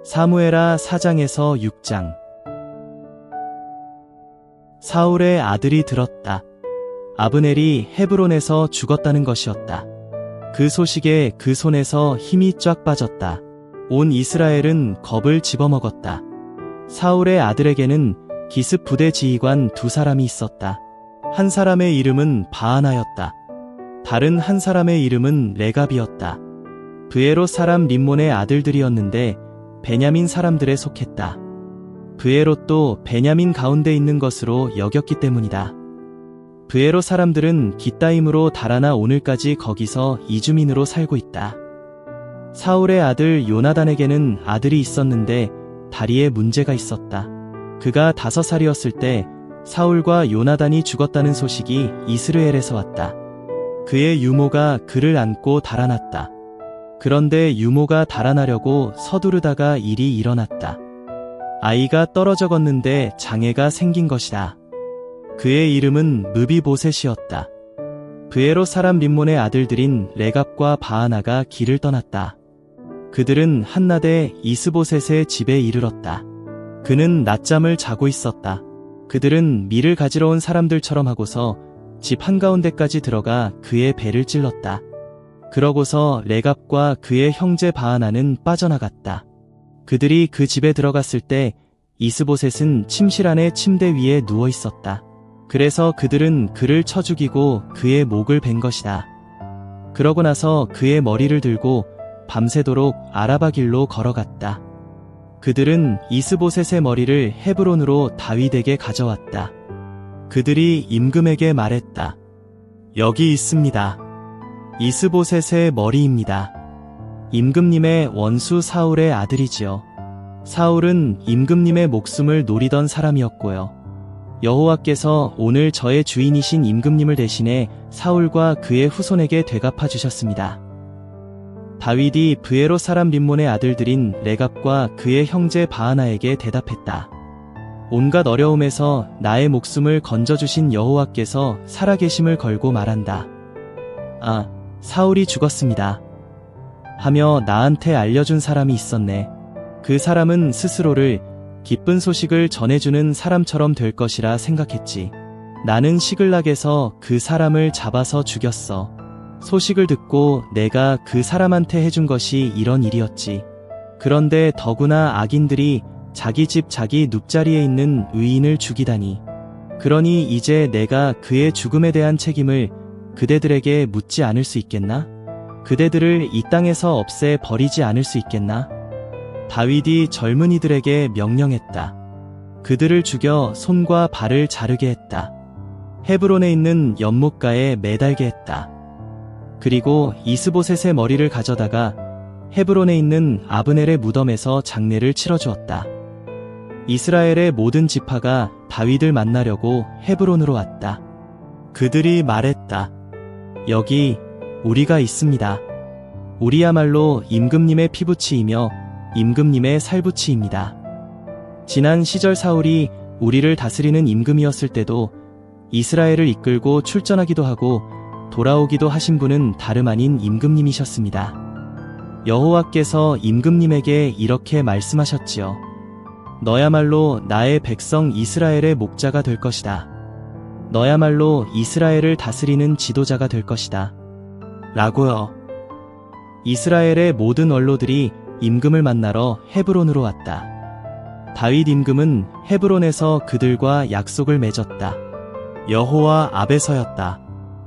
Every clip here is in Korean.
사무엘하 4장에서 6장. 사울의 아들이 들었다. 아브넬이 헤브론에서 죽었다는 것이었다. 그 소식에 그 손에서 힘이 쫙 빠졌다. 온 이스라엘은 겁을 집어먹었다. 사울의 아들에게는 기습 부대 지휘관 두 사람이 있었다. 한 사람의 이름은 바하나였다. 다른 한 사람의 이름은 레갑이었다. 브에롯 사람 림몬의 아들들이었는데 베냐민 사람들에 속했다. 브에롯도 베냐민 가운데 있는 것으로 여겼기 때문이다. 브에롯 사람들은 깃다임으로 달아나 오늘까지 거기서 이주민으로 살고 있다. 사울의 아들 요나단에게는 아들이 있었는데 다리에 문제가 있었다. 그가 5살이었을 때 사울과 요나단이 죽었다는 소식이 이스라엘에서 왔다. 그의 유모가 그를 안고 달아났다. 그런데 유모가 달아나려고 서두르다가 일이 일어났다. 아이가 떨어져갔는데 장애가 생긴 것이다. 그의 이름은 므비보셋이었다. 브에롯 사람 림몬의 아들들인 레갑과 바하나가 길을 떠났다. 그들은 한낮에 이스보셋의 집에 이르렀다. 그는 낮잠을 자고 있었다. 그들은 밀을 가지러 온 사람들처럼 하고서 집 한가운데까지 들어가 그의 배를 찔렀다. 그러고서 레갑과 그의 형제 바하나는 빠져나갔다. 그들이 그 집에 들어갔을 때 이스보셋은 침실 안에 침대 위에 누워 있었다. 그래서 그들은 그를 쳐 죽이고 그의 목을 벤 것이다. 그러고 나서 그의 머리를 들고 밤새도록 아라바 길로 걸어갔다. 그들은 이스보셋의 머리를 헤브론으로 다윗에게 가져왔다. 그들이 임금에게 말했다. 여기 있습니다. 이스보셋의 머리입니다. 임금님의 원수 사울의 아들이지요. 사울은 임금님의 목숨을 노리던 사람이었고요. 여호와께서 오늘 저의 주인이신 임금님을 대신해 사울과 그의 후손에게 되갚아 주셨습니다. 다윗이 브에롯 사람 림몬의 아들들인 레갑과 그의 형제 바하나에게 대답했다. 온갖 어려움에서 나의 목숨을 건져주신 여호와께서 살아계심을 걸고 말한다. 아, 사울이 죽었습니다. 하며 나한테 알려준 사람이 있었네. 그 사람은 스스로를 기쁜 소식을 전해주는 사람처럼 될 것이라 생각했지. 나는 시글락에서 그 사람을 잡아서 죽였어. 소식을 듣고 내가 그 사람한테 해준 것이 이런 일이었지. 그런데 더구나 악인들이 자기 집 자기 눕자리에 있는 의인을 죽이다니. 그러니 이제 내가 그의 죽음에 대한 책임을 그대들에게 묻지 않을 수 있겠나? 그대들을 이 땅에서 없애 버리지 않을 수 있겠나? 다윗이 젊은이들에게 명령했다. 그들을 죽여 손과 발을 자르게 했다. 헤브론에 있는 연못가에 매달게 했다. 그리고 이스보셋의 머리를 가져다가 헤브론에 있는 아브넬의 무덤에서 장례를 치러주었다. 이스라엘의 모든 지파가 다윗을 만나려고 헤브론으로 왔다. 그들이 말했다. 여기 우리가 있습니다. 우리야말로 임금님의 피부치이며 임금님의 살부치입니다. 지난 시절 사울이 우리를 다스리는 임금이었을 때도 이스라엘을 이끌고 출전하기도 하고 돌아오기도 하신 분은 다름 아닌 임금님이셨습니다. 여호와께서 임금님에게 이렇게 말씀하셨지요. 너야말로 나의 백성 이스라엘의 목자가 될 것이다. 너야말로 이스라엘을 다스리는 지도자가 될 것이다. 라고요. 이스라엘의 모든 원로들이 임금을 만나러 헤브론으로 왔다. 다윗 임금은 헤브론에서 그들과 약속을 맺었다. 여호와 앞에서였다.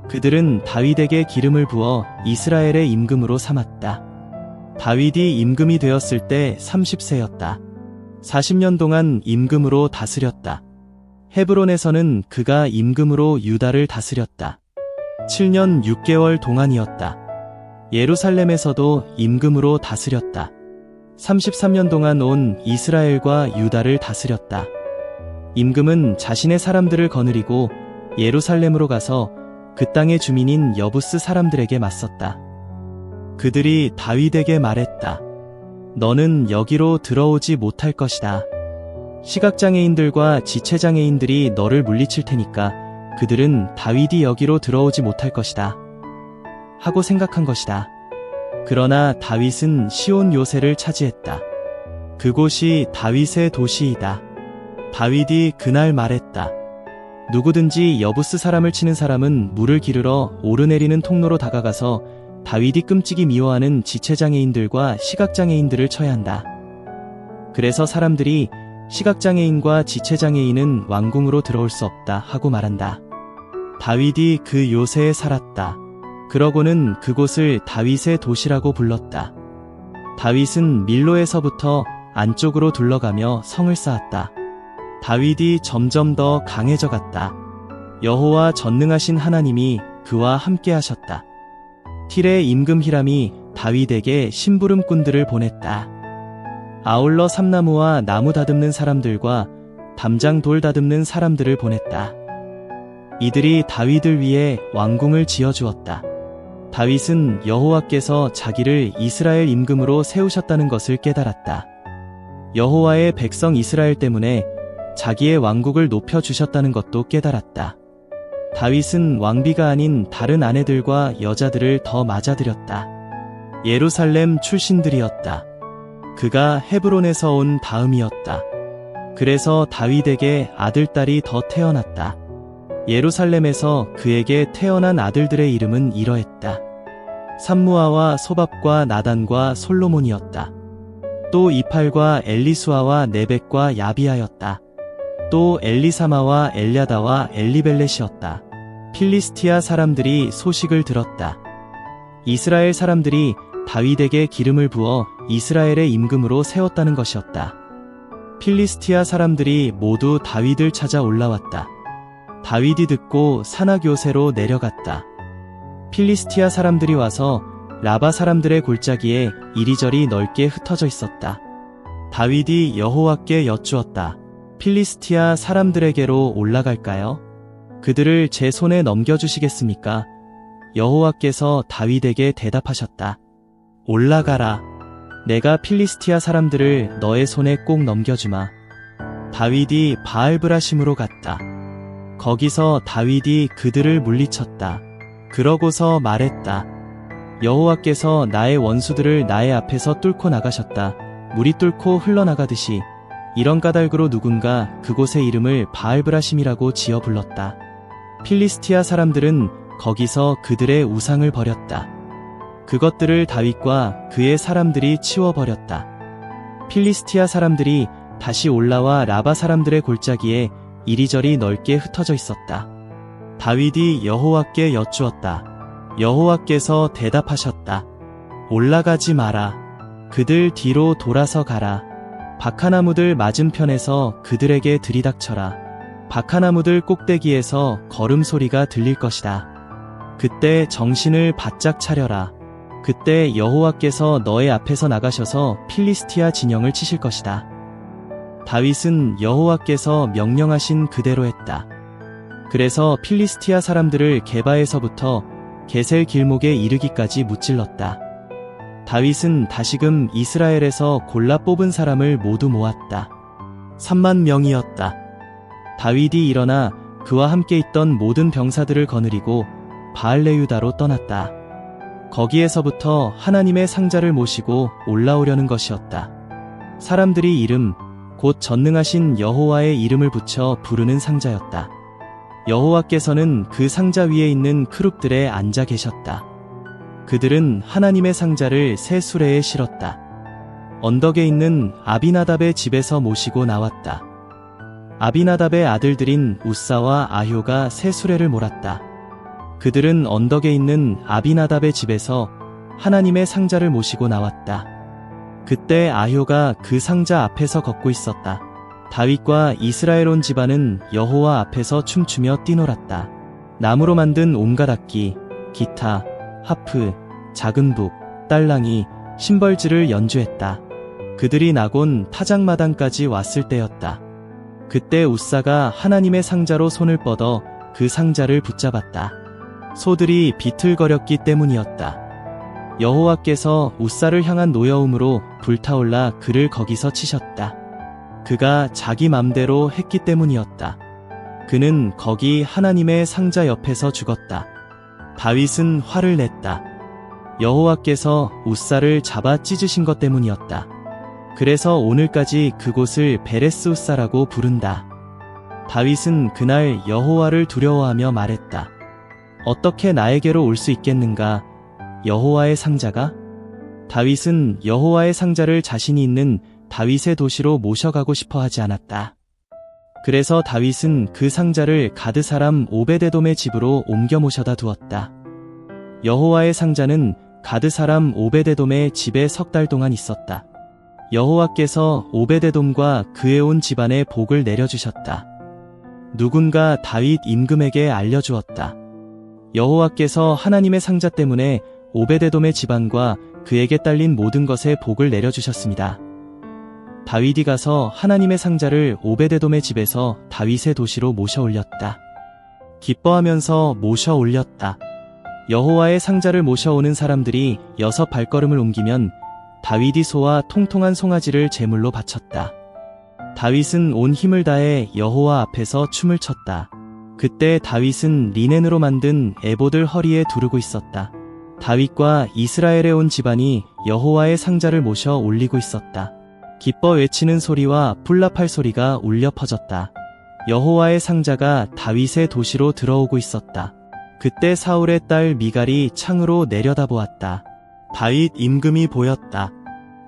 그들은 다윗에게 기름을 부어 이스라엘의 임금으로 삼았다. 다윗이 임금이 되었을 때 30세였다. 40년 동안 임금으로 다스렸다. 헤브론에서는 그가 임금으로 유다를 다스렸다. 7년 6개월 동안이었다. 예루살렘에서도 임금으로 다스렸다. 33년 동안 온 이스라엘과 유다를 다스렸다. 임금은 자신의 사람들을 거느리고 예루살렘으로 가서 그 땅의 주민인 여부스 사람들에게 맞섰다. 그들이 다윗에게 말했다. 너는 여기로 들어오지 못할 것이다. 시각장애인들과 지체장애인들이 너를 물리칠 테니까 그들은 다윗이 여기로 들어오지 못할 것이다. 하고 생각한 것이다. 그러나 다윗은 시온 요새를 차지했다. 그곳이 다윗의 도시이다. 다윗이 그날 말했다. 누구든지 여부스 사람을 치는 사람은 물을 기르러 오르내리는 통로로 다가가서 다윗이 끔찍이 미워하는 지체장애인들과 시각장애인들을 쳐야 한다. 그래서 사람들이 시각장애인과 지체장애인은 왕궁으로 들어올 수 없다 하고 말한다. 다윗이 그 요새에 살았다. 그러고는 그곳을 다윗의 도시라고 불렀다. 다윗은 밀로에서부터 안쪽으로 둘러가며 성을 쌓았다. 다윗이 점점 더 강해져 갔다. 여호와 전능하신 하나님이 그와 함께 하셨다. 틸의 임금 히람이 다윗에게 심부름꾼들을 보냈다. 아울러 삼나무와 나무 다듬는 사람들과 담장 돌 다듬는 사람들을 보냈다. 이들이 다윗을 위해 왕궁을 지어주었다. 다윗은 여호와께서 자기를 이스라엘 임금으로 세우셨다는 것을 깨달았다. 여호와의 백성 이스라엘 때문에 자기의 왕국을 높여주셨다는 것도 깨달았다. 다윗은 왕비가 아닌 다른 아내들과 여자들을 더 맞아들였다. 예루살렘 출신들이었다. 그가 헤브론에서 온 다음이었다. 그래서 다윗에게 아들딸이 더 태어났다. 예루살렘에서 그에게 태어난 아들들의 이름은 이러했다. 삼무아와 소밥과 나단과 솔로몬이었다. 또 이팔과 엘리수아와 네벡과 야비하였다. 또 엘리사마와 엘야다와 엘리벨렛이었다. 필리스티아 사람들이 소식을 들었다. 이스라엘 사람들이 다윗에게 기름을 부어 이스라엘의 임금으로 세웠다는 것이었다. 필리스티아 사람들이 모두 다윗을 찾아 올라왔다. 다윗이 듣고 산악 요새로 내려갔다. 필리스티아 사람들이 와서 라바 사람들의 골짜기에 이리저리 넓게 흩어져 있었다. 다윗이 여호와께 여쭈었다. 필리스티아 사람들에게로 올라갈까요? 그들을 제 손에 넘겨주시겠습니까? 여호와께서 다윗에게 대답하셨다. 올라가라. 내가 필리스티아 사람들을 너의 손에 꼭 넘겨주마. 다윗이 바알브라심으로 갔다. 거기서 다윗이 그들을 물리쳤다. 그러고서 말했다. 여호와께서 나의 원수들을 나의 앞에서 뚫고 나가셨다. 물이 뚫고 흘러나가듯이 이런 까닭으로 누군가 그곳의 이름을 바알브라심이라고 지어 불렀다. 필리스티아 사람들은 거기서 그들의 우상을 버렸다. 그것들을 다윗과 그의 사람들이 치워버렸다. 필리스티아 사람들이 다시 올라와 라바 사람들의 골짜기에 이리저리 넓게 흩어져 있었다. 다윗이 여호와께 여쭈었다. 여호와께서 대답하셨다. 올라가지 마라. 그들 뒤로 돌아서 가라. 박하나무들 맞은편에서 그들에게 들이닥쳐라. 박하나무들 꼭대기에서 걸음소리가 들릴 것이다. 그때 정신을 바짝 차려라. 그때 여호와께서 너의 앞에서 나가셔서 필리스티아 진영을 치실 것이다. 다윗은 여호와께서 명령하신 그대로 했다. 그래서 필리스티아 사람들을 게바에서부터 게셀 길목에 이르기까지 무찔렀다. 다윗은 다시금 이스라엘에서 골라 뽑은 사람을 모두 모았다. 3만 명이었다. 다윗이 일어나 그와 함께 있던 모든 병사들을 거느리고 바알레유다로 떠났다. 거기에서부터 하나님의 상자를 모시고 올라오려는 것이었다. 사람들이 이름, 곧 전능하신 여호와의 이름을 붙여 부르는 상자였다. 여호와께서는 그 상자 위에 있는 크룹들에 앉아 계셨다. 그들은 하나님의 상자를 새 수레에 실었다. 언덕에 있는 아비나답의 집에서 모시고 나왔다. 아비나답의 아들들인 우사와 아효가 새 수레를 몰았다. 그들은 언덕에 있는 아비나답의 집에서 하나님의 상자를 모시고 나왔다. 그때 아효가 그 상자 앞에서 걷고 있었다. 다윗과 이스라엘 온 집안은 여호와 앞에서 춤추며 뛰놀았다. 나무로 만든 온갖 악기, 기타, 하프, 작은 북, 딸랑이, 심벌지를 연주했다. 그들이 나곤 타작마당까지 왔을 때였다. 그때 우사가 하나님의 상자로 손을 뻗어 그 상자를 붙잡았다. 소들이 비틀거렸기 때문이었다. 여호와께서 우사를 향한 노여움으로 불타올라 그를 거기서 치셨다. 그가 자기 맘대로 했기 때문이었다. 그는 거기 하나님의 상자 옆에서 죽었다. 다윗은 화를 냈다. 여호와께서 우사를 잡아 찢으신 것 때문이었다. 그래서 오늘까지 그곳을 베레스우사라고 부른다. 다윗은 그날 여호와를 두려워하며 말했다. 어떻게 나에게로 올 수 있겠는가? 여호와의 상자가? 다윗은 여호와의 상자를 자신이 있는 다윗의 도시로 모셔가고 싶어 하지 않았다. 그래서 다윗은 그 상자를 가드 사람 오베데돔의 집으로 옮겨 모셔다 두었다. 여호와의 상자는 가드 사람 오베데돔의 집에 3달 동안 있었다. 여호와께서 오베데돔과 그에 온 집안에 복을 내려주셨다. 누군가 다윗 임금에게 알려주었다. 여호와께서 하나님의 상자 때문에 오베데돔의 집안과 그에게 딸린 모든 것에 복을 내려주셨습니다. 다윗이 가서 하나님의 상자를 오베데돔의 집에서 다윗의 도시로 모셔 올렸다. 기뻐하면서 모셔 올렸다. 여호와의 상자를 모셔오는 사람들이 6발걸음을 옮기면 다윗이 소와 통통한 송아지를 제물로 바쳤다. 다윗은 온 힘을 다해 여호와 앞에서 춤을 췄다. 그때 다윗은 리넨으로 만든 에봇을 허리에 두르고 있었다. 다윗과 이스라엘에 온 집안이 여호와의 상자를 모셔 올리고 있었다. 기뻐 외치는 소리와 뿔납할 소리가 울려 퍼졌다. 여호와의 상자가 다윗의 도시로 들어오고 있었다. 그때 사울의 딸 미갈이 창으로 내려다보았다. 다윗 임금이 보였다.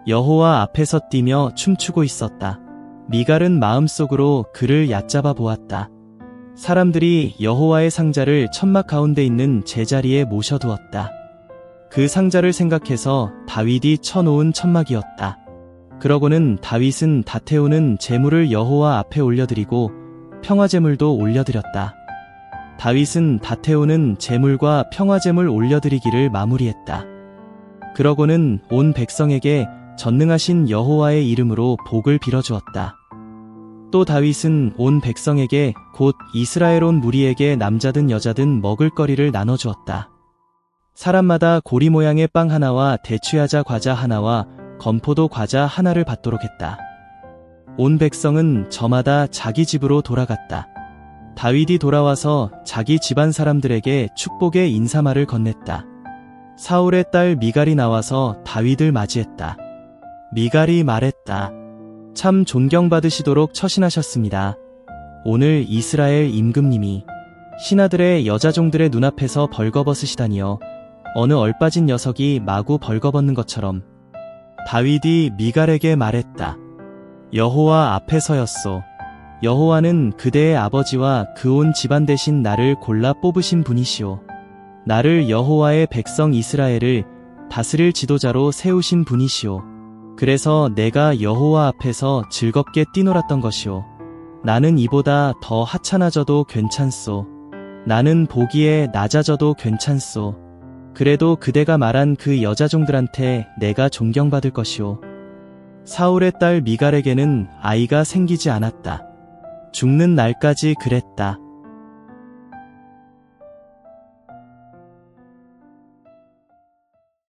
여호와 앞에서 뛰며 춤추고 있었다. 미갈은 마음속으로 그를 얕잡아 보았다. 사람들이 여호와의 상자를 천막 가운데 있는 제자리에 모셔두었다. 그 상자를 생각해서 다윗이 쳐놓은 천막이었다. 그러고는 다윗은 다 태우는 제물을 여호와 앞에 올려드리고 평화제물도 올려드렸다. 다윗은 다 태우는 제물과 평화제물 올려드리기를 마무리했다. 그러고는 온 백성에게 전능하신 여호와의 이름으로 복을 빌어주었다. 또 다윗은 온 백성에게 곧 이스라엘 온 무리에게 남자든 여자든 먹을거리를 나눠주었다. 사람마다 고리 모양의 빵 하나와 대추야자 과자 하나와 건포도 과자 하나를 받도록 했다. 온 백성은 저마다 자기 집으로 돌아갔다. 다윗이 돌아와서 자기 집안 사람들에게 축복의 인사말을 건넸다. 사울의 딸 미갈이 나와서 다윗을 맞이했다. 미갈이 말했다. 참 존경받으시도록 처신하셨습니다. 오늘 이스라엘 임금님이 신하들의 여자종들의 눈앞에서 벌거벗으시다니요. 어느 얼빠진 녀석이 마구 벌거벗는 것처럼. 다윗이 미갈에게 말했다. 여호와 앞에서였소. 여호와는 그대의 아버지와 그 온 집안 대신 나를 골라 뽑으신 분이시오. 나를 여호와의 백성 이스라엘을 다스릴 지도자로 세우신 분이시오. 그래서 내가 여호와 앞에서 즐겁게 뛰놀았던 것이오. 나는 이보다 더 하찮아져도 괜찮소. 나는 보기에 낮아져도 괜찮소. 그래도 그대가 말한 그 여자종들한테 내가 존경받을 것이오. 사울의 딸 미갈에게는 아이가 생기지 않았다. 죽는 날까지 그랬다.